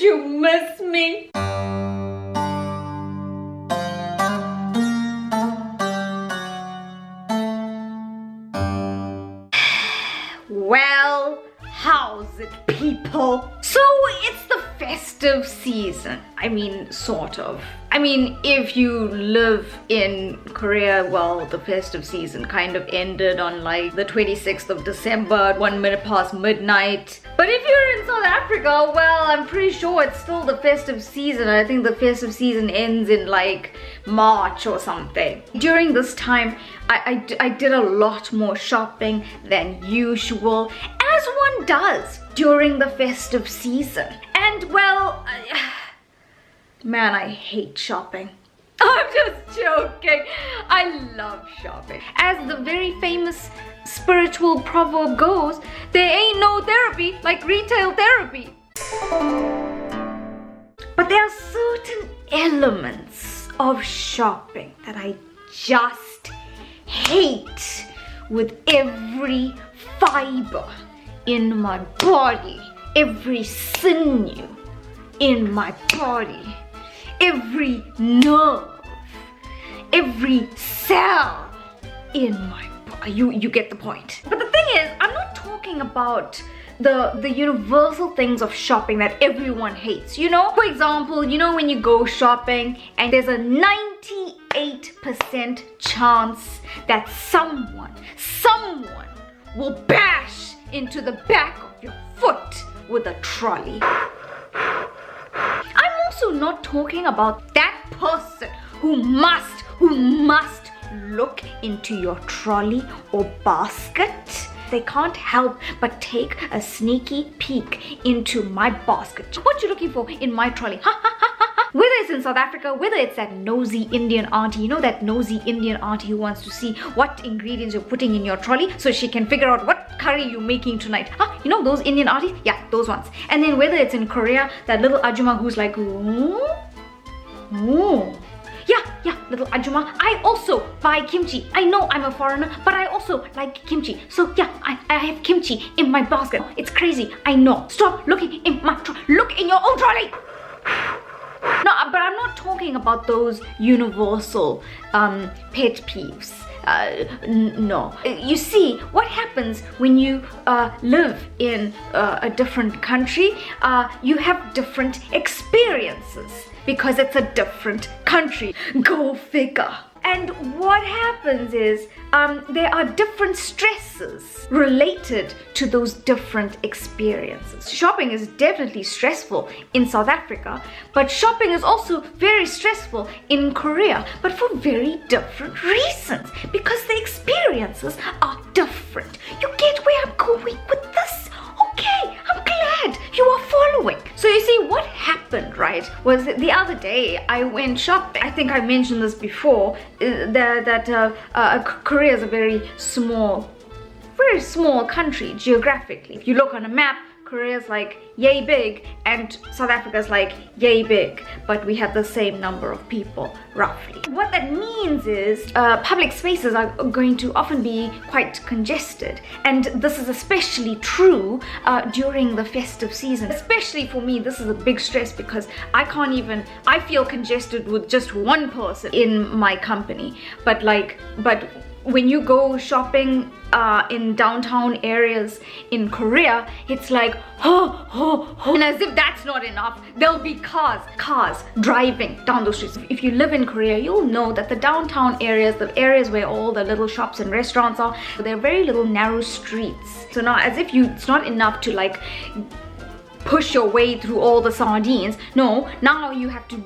you miss me? Well, how's it, people? So it's the festive season. I mean, sort of. I mean, if you live in Korea, well, the festive season kind of ended on like the 26th of December at 1 minute past midnight. But if you're in South Africa, well, I'm pretty sure it's still the festive season. I think the festive season ends in like March or something. During this time, I did a lot more shopping than usual, as one does during the festive season. And well, man, I hate shopping. I'm just joking. I love shopping. As the very famous spiritual proverb goes, there ain't no therapy like retail therapy. But there are certain elements of shopping that I just hate with every fiber in my body, every sinew in my body, every nerve, every cell in my body. You get the point. But the thing is, I'm not talking about the universal things of shopping that everyone hates, you know? For example, you know when you go shopping and there's a 98% chance that someone will bash into the back of your foot with a trolley. I'm also not talking about that person who must look into your trolley or basket. They can't help but take a sneaky peek into my basket. What you looking for in my trolley? Ha ha ha ha ha. Whether it's in South Africa, whether it's that nosy Indian auntie, you know that nosy Indian auntie who wants to see what ingredients you're putting in your trolley so she can figure out what curry you're making tonight. Huh? You know those Indian aunties? Yeah, those ones. And then whether it's in Korea, that little ajuma who's like, ooh. Yeah, little ajuma. I also buy kimchi. I know I'm a foreigner, but I also like kimchi. So yeah, I have kimchi in my basket. It's crazy, I know. Stop looking in my look in your own trolley. No, but I'm not talking about those universal pet peeves. No. You see, what happens when you live in a different country, you have different experiences because it's a different country. Go figure. And what happens is there are different stresses related to those different experiences. Shopping is definitely stressful in South Africa, but shopping is also very stressful in Korea, but for very different reasons because the experiences are different. You get where I'm going with this? Okay, I'm glad you are following. So you see, what happened, right, was the other day I went shopping. I think I mentioned this before, that Korea is a very small country geographically. If you look on a map, Korea is like yay big and South Africa is like yay big, but we have the same number of people roughly. What that means is public spaces are going to often be quite congested, and this is especially true during the festive season. Especially for me, this is a big stress because I feel congested with just one person in my company, but when you go shopping in downtown areas in Korea, it's like and as if that's not enough, there'll be cars driving down those streets. If you live in Korea, you'll know that the downtown areas, the areas where all the little shops and restaurants are, they're very little narrow streets. So now as if it's not enough to like push your way through all the sardines. No, now you have to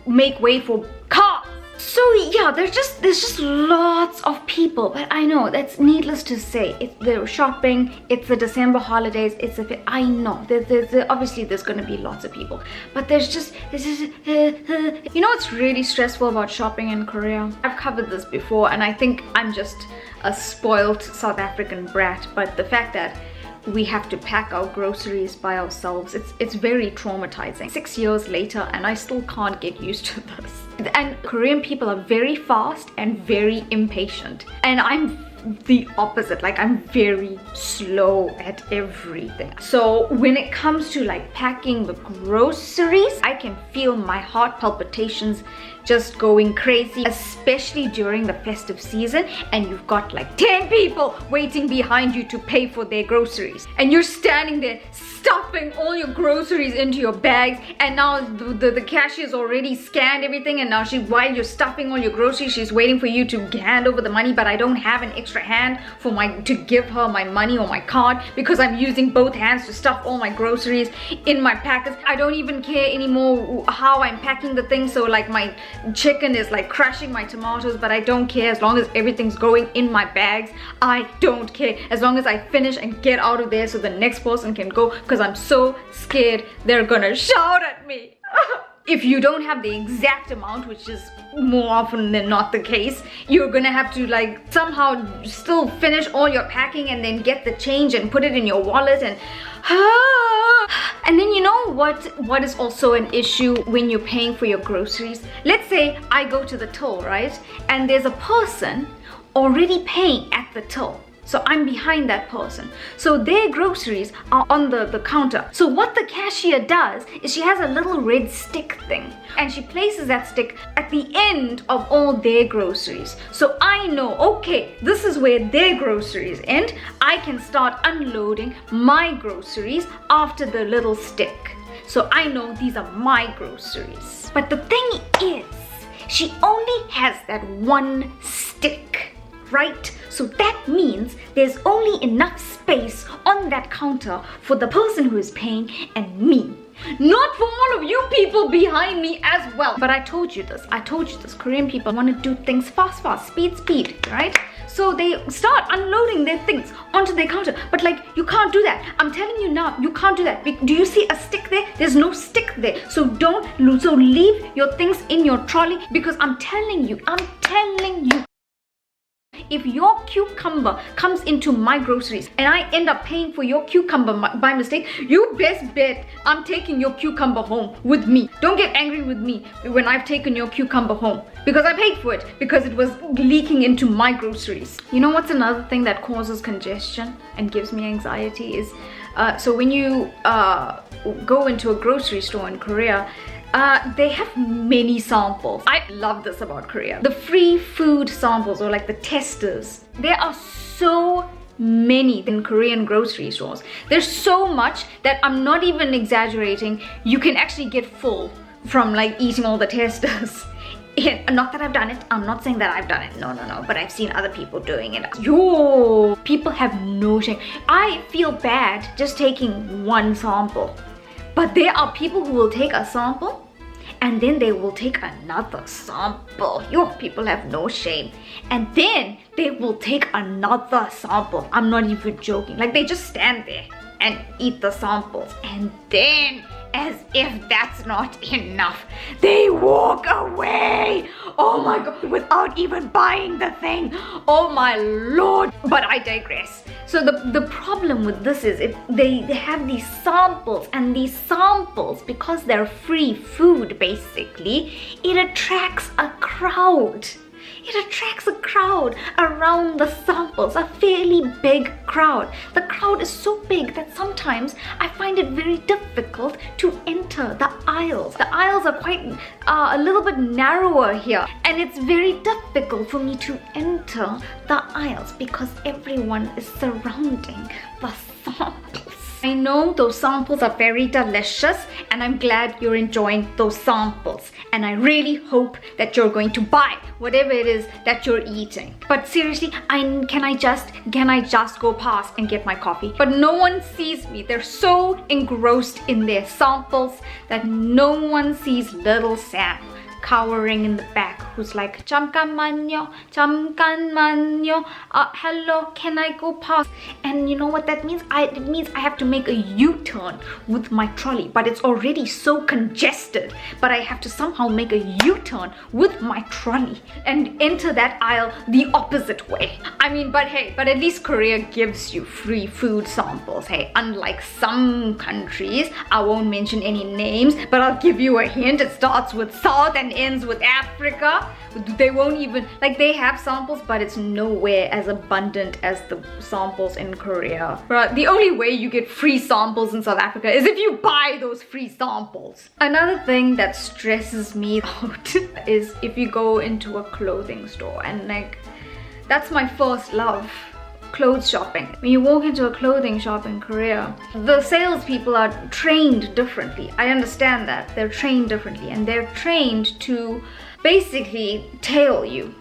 make way for cars. So yeah, there's just lots of people, but I know that's needless to say. It's the shopping, it's the December holidays, I know there's obviously there's gonna be lots of people, but there's just you know what's really stressful about shopping in Korea? I've covered this before, and I think I'm just a spoiled South African brat, but the fact that we have to pack our groceries by ourselves, it's very traumatizing. 6 years later and I still can't get used to this. And Korean people are very fast and very impatient, and I'm the opposite. Like, I'm very slow at everything. So when it comes to like packing the groceries, I can feel my heart palpitations just going crazy, especially during the festive season, and you've got like 10 people waiting behind you to pay for their groceries, and you're standing there stuffing all your groceries into your bags, and now the cashier's already scanned everything, and now while you're stuffing all your groceries, she's waiting for you to hand over the money, but I don't have an extra hand to give her my money or my card, because I'm using both hands to stuff all my groceries in my packets. I don't even care anymore how I'm packing the thing, so like my chicken is like crushing my tomatoes, but I don't care. As long as everything's going in my bags, I don't care. As long as I finish and get out of there so the next person can go, because I'm so scared they're gonna shout at me. If you don't have the exact amount, which is more often than not the case, you're gonna have to like somehow still finish all your packing and then get the change and put it in your wallet, and then you know what is also an issue when you're paying for your groceries? Let's say I go to the till, right? And there's a person already paying at the till. So I'm behind that person. So their groceries are on the counter. So what the cashier does is she has a little red stick thing, and she places that stick at the end of all their groceries. So I know, okay, this is where their groceries end. I can start unloading my groceries after the little stick. So I know these are my groceries. But the thing is, she only has that one stick, right? So that means there's only enough space on that counter for the person who is paying and me. Not for all of you people behind me as well. But I told you this. Korean people want to do things fast, speed, right? So they start unloading their things onto their counter. But like, you can't do that. I'm telling you now, you can't do that. Do you see a stick there? There's no stick there. So leave your things in your trolley, because I'm telling you, if your cucumber comes into my groceries and I end up paying for your cucumber by mistake, you best bet I'm taking your cucumber home with me. Don't get angry with me when I've taken your cucumber home, because I paid for it, because it was leaking into my groceries. You know what's another thing that causes congestion and gives me anxiety is, so when you go into a grocery store in Korea, they have many samples. I love this about Korea. The free food samples, or like the testers. There are so many in Korean grocery stores. There's so much that I'm not even exaggerating. You can actually get full from like eating all the testers. Not that I've done it. I'm not saying that I've done it. No. But I've seen other people doing it. People have no shame. I feel bad just taking one sample. But there are people who will take a sample and then they will take another sample. People have no shame. And then they will take another sample. I'm not even joking. Like, they just stand there and eat the samples. And then, as if that's not enough, they walk away. Oh my God, without even buying the thing. Oh my Lord. But I digress. So the problem with this is they have these samples, and these samples, because they're free food basically, it attracts a crowd. It attracts a crowd around the samples, a fairly big crowd. The crowd is so big that sometimes I find it very difficult to enter the aisles. The aisles are quite a little bit narrower here, and it's very difficult for me to enter the aisles because everyone is surrounding the samples. I know those samples are very delicious, and I'm glad you're enjoying those samples, and I really hope that you're going to buy whatever it is that you're eating. But seriously, can I just go past and get my coffee? But no one sees me. They're so engrossed in their samples that no one sees little Sam cowering in the back, who's like, 잠깐만요, hello, can I go past? And you know what that means? It means I have to make a U-turn with my trolley, but it's already so congested, but I have to somehow make a U-turn with my trolley and enter that aisle the opposite way. But at least Korea gives you free food samples. Hey, unlike some countries, I won't mention any names, but I'll give you a hint. It starts with South and ends with Africa. They won't even, like, they have samples, but it's nowhere as abundant as the samples in Korea. Right? The only way you get free samples in South Africa is if you buy those free samples. Another thing that stresses me out is if you go into a clothing store, and like, that's my first love. Clothes shopping. When you walk into a clothing shop in Korea, the salespeople are trained differently. I understand that. They're trained differently, and they're trained to basically tail you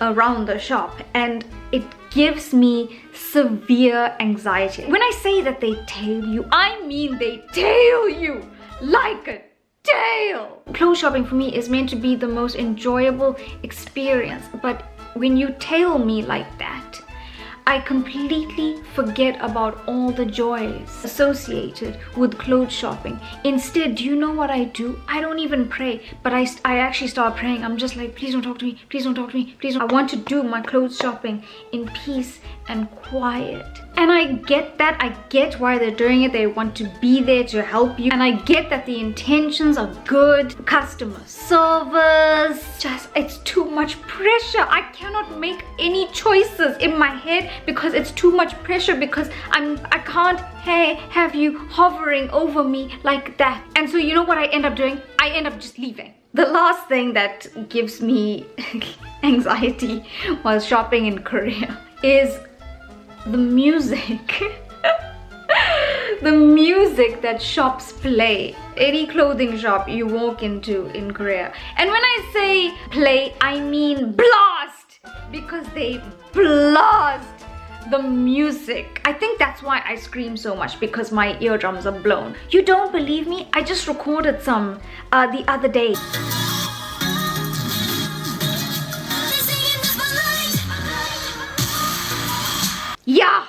around the shop, and it gives me severe anxiety. When I say that they tail you, I mean they tail you like a tail. Clothes shopping for me is meant to be the most enjoyable experience, but when you tail me like that, I completely forget about all the joys associated with clothes shopping. Instead, do you know what I do? I don't even pray, but I actually start praying. I'm just like, please don't talk to me, please don't talk to me, please don't. I want to do my clothes shopping in peace and quiet. And I get that. I get why they're doing it. They want to be there to help you. And I get that the intentions are good. Customer service, just, it's too much pressure. I cannot make any choices in my head because it's too much pressure, because I can't have you hovering over me like that. And so you know what I end up doing? I end up just leaving. The last thing that gives me anxiety while shopping in Korea is the music. The music that shops play. Any clothing shop you walk into in Korea. And when I say play, I mean blast, because they blast the music. I think that's why I scream so much, because my eardrums are blown. You don't believe me? I just recorded some the other day. Yeah,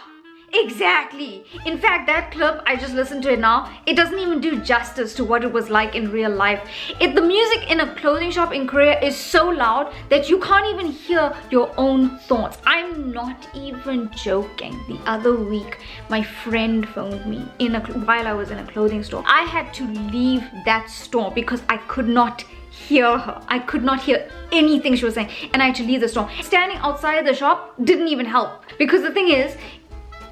exactly. In fact, that clip, I just listened to it now, it doesn't even do justice to what it was like in real life. The music in a clothing shop in Korea is so loud that you can't even hear your own thoughts. I'm not even joking. The other week, my friend phoned me while I was in a clothing store. I had to leave that store because I could not hear her. I could not hear anything she was saying, and I had to leave the store. Standing outside the shop didn't even help, because the thing is,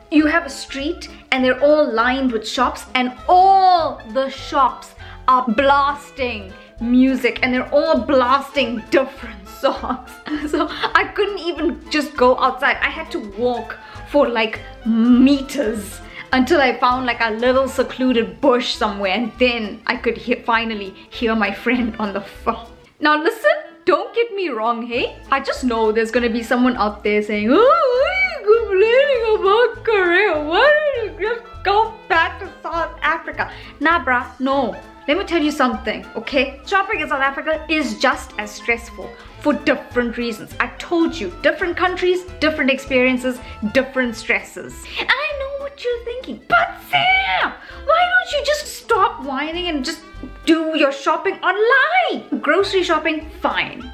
you have a street and they're all lined with shops, and all the shops are blasting music, and they're all blasting different songs. So I couldn't even just go outside. I had to walk for like meters until I found like a little secluded bush somewhere, and then I could finally hear my friend on the phone. Now listen, don't get me wrong, hey? I just know there's gonna be someone out there saying, oh, why are you complaining about Korea? Why don't you just go back to South Africa? Nah, bruh, no. Let me tell you something, okay? Shopping in South Africa is just as stressful for different reasons. I told you, different countries, different experiences, different stresses. And I know what you're thinking, but Sam, why don't you just stop whining and just do your shopping online? Grocery shopping, fine.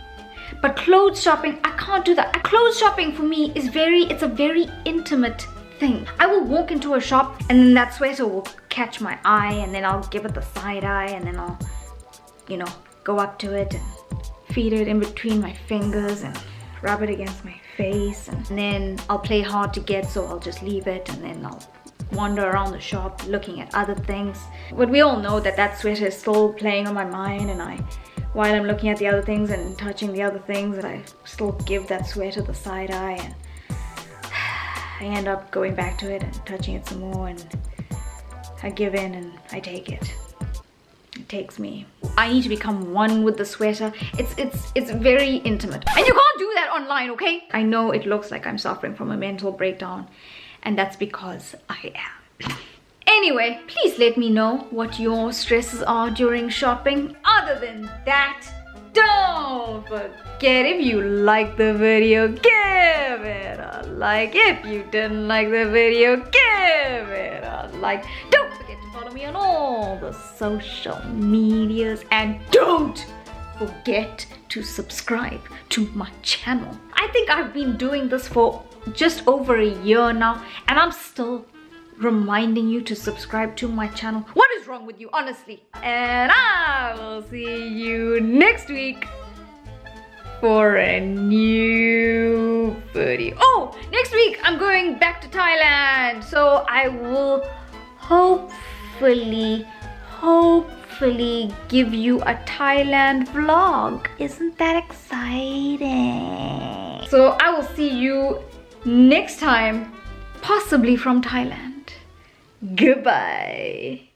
But clothes shopping, I can't do that. Clothes shopping for me is it's a very intimate thing. I will walk into a shop and then that sweater will catch my eye, and then I'll give it the side eye, and then I'll, go up to it and feed it in between my fingers and rub it against my face, and then I'll play hard to get, so I'll just leave it, and then I'll wander around the shop looking at other things. But we all know that sweater is still playing on my mind, and while I'm looking at the other things and touching the other things, I still give that sweater the side eye, and I end up going back to it and touching it some more, and I give in and I take it. It takes me. I need to become one with the sweater. It's very intimate. And you can't do that online, okay? I know it looks like I'm suffering from a mental breakdown, and that's because I am. Anyway, please let me know what your stresses are during shopping. Other than that, don't forget, if you like the video, give it a like. If you didn't like the video, give it a like. Don't forget to follow me on all the social medias, and don't forget to subscribe to my channel. I think I've been doing this for just over a year now, and I'm still reminding you to subscribe to my channel. What is is wrong with you, honestly? And I will see you next week for a new video. Oh, next week I'm going back to Thailand. So I will hopefully give you a Thailand vlog. Isn't that exciting? So I will see you next time, possibly from Thailand. Goodbye.